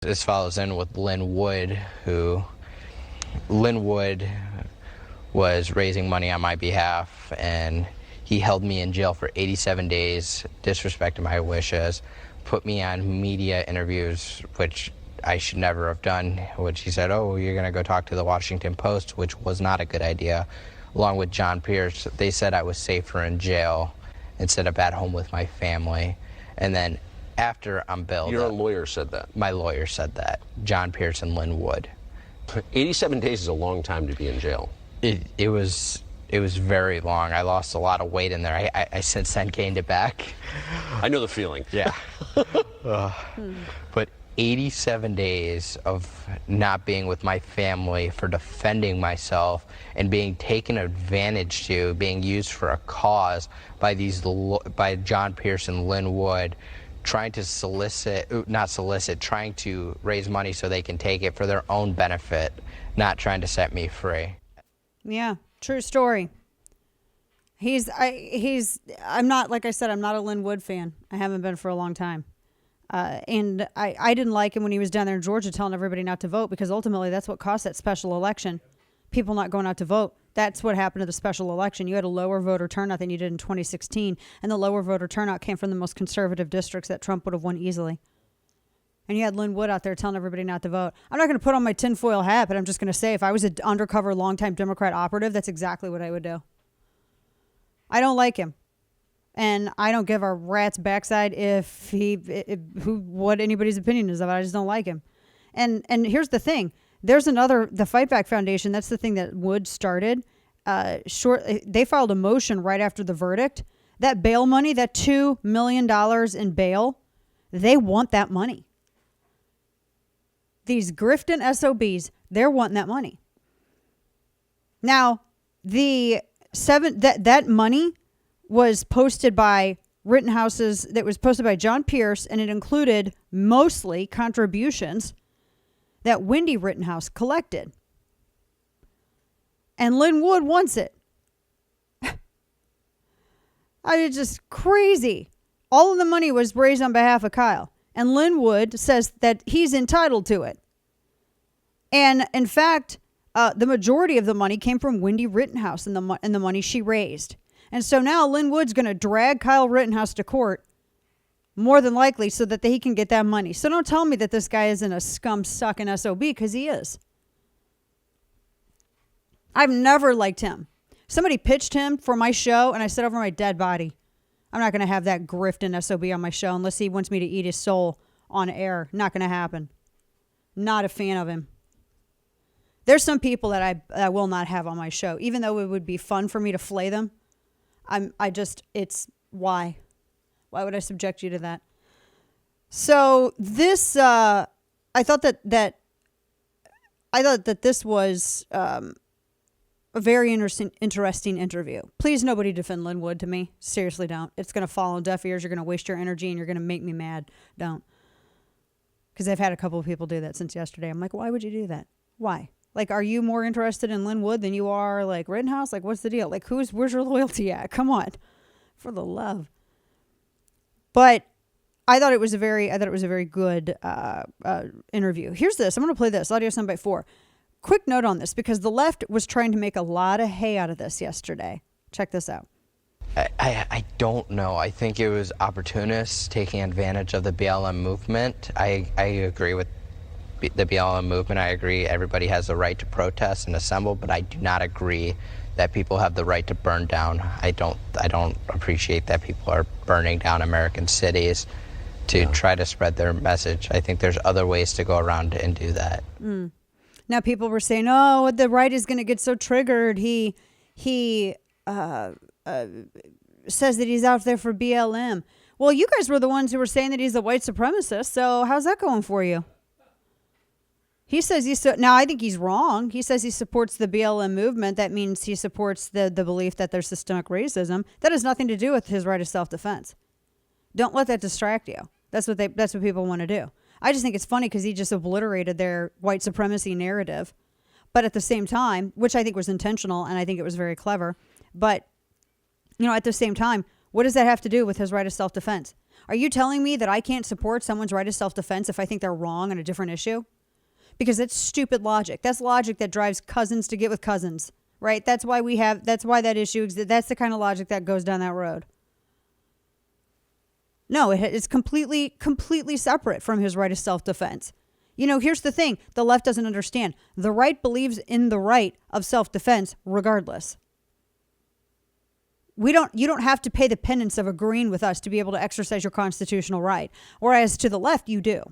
This follows in with Lynn Wood, Lynn Wood was raising money on my behalf, and he held me in jail for 87 days, disrespected my wishes, put me on media interviews, which I should never have done, which he said, oh, you're going to go talk to the Washington Post, which was not a good idea. Along with John Pierce, they said I was safer in jail instead of at home with my family. And then after I'm bailed. Your lawyer said that? My lawyer said that. John Pierce and Lynn Wood. 87 days is a long time to be in jail. It was very long. I lost a lot of weight in there. I since then gained it back. I know the feeling. Yeah. But 87 days of not being with my family, for defending myself and being taken advantage to, being used for a cause by John Pierce and Lynn Wood, trying to trying to raise money so they can take it for their own benefit, not trying to set me free. Yeah, true story. I'm not, like I said, I'm not a Lynn Wood fan. I haven't been for a long time. And I didn't like him when he was down there in Georgia telling everybody not to vote, because ultimately that's what cost that special election. People not going out to vote. That's what happened to the special election. You had a lower voter turnout than you did in 2016, and the lower voter turnout came from the most conservative districts that Trump would have won easily. And you had Lynn Wood out there telling everybody not to vote. I'm not going to put on my tinfoil hat, but I'm just going to say, if I was an undercover longtime Democrat operative, that's exactly what I would do. I don't like him. And I don't give a rat's backside what anybody's opinion is of it. I just don't like him. And here's the thing. There's the Fight Back Foundation. That's the thing that Wood started. They filed a motion right after the verdict. That bail money, that $2 million in bail, they want that money. These grifting SOBs, they're wanting that money. Now, that money was posted by Rittenhouse's, that was posted by John Pierce, and it included mostly contributions that Wendy Rittenhouse collected. And Lynn Wood wants it. It's just crazy. All of the money was raised on behalf of Kyle. And Lynn Wood says that he's entitled to it. And in fact, the majority of the money came from Wendy Rittenhouse and the money she raised. And so now Lynn Wood's going to drag Kyle Rittenhouse to court, more than likely, so that he can get that money. So don't tell me that this guy isn't a scum-sucking SOB, because he is. I've never liked him. Somebody pitched him for my show, and I said over my dead body, I'm not going to have that grifting SOB on my show unless he wants me to eat his soul on air. Not going to happen. Not a fan of him. There's some people that I will not have on my show, even though it would be fun for me to flay them. It's why? Why would I subject you to that? So this, I thought that this was a very interesting interview. Please, nobody defend Lynn Wood to me. Seriously, don't. It's going to fall on deaf ears. You're going to waste your energy, and you're going to make me mad. Don't. Because I've had a couple of people do that since yesterday. I'm like, why would you do that? Why? Like, are you more interested in Lynn Wood than you are, like, Rittenhouse? Like, what's the deal? Like, where's your loyalty at? Come on. For the love. But I thought it was a very good interview. Here's this. I'm going to play this. Audio soundbite 4. Quick note on this, because the left was trying to make a lot of hay out of this yesterday. Check this out. I don't know. I think it was opportunists taking advantage of the BLM movement. I agree with the BLM movement. I agree everybody has the right to protest and assemble, but I do not agree that people have the right to burn down. I don't appreciate that people are burning down American cities to try to spread their message. I think there's other ways to go around and do that. Now people were saying, oh, the right is going to get so triggered. He says that he's out there for BLM. Well, you guys were the ones who were saying that he's a white supremacist. So how's that going for you? He says now I think he's wrong. He says he supports the BLM movement. That means he supports the belief that there's systemic racism. That has nothing to do with his right of self-defense. Don't let that distract you. That's what people want to do. I just think it's funny because he just obliterated their white supremacy narrative. But at the same time, which I think was intentional and I think it was very clever, but at the same time, what does that have to do with his right of self-defense? Are you telling me that I can't support someone's right of self-defense if I think they're wrong on a different issue? Because that's stupid logic. That's logic that drives cousins to get with cousins, right? That's why that issue exists. That's the kind of logic that goes down that road. No, it's completely separate from his right of self-defense. You know, here's the thing. The left doesn't understand. The right believes in the right of self-defense regardless. You don't have to pay the penance of agreeing with us to be able to exercise your constitutional right. Whereas to the left, you do.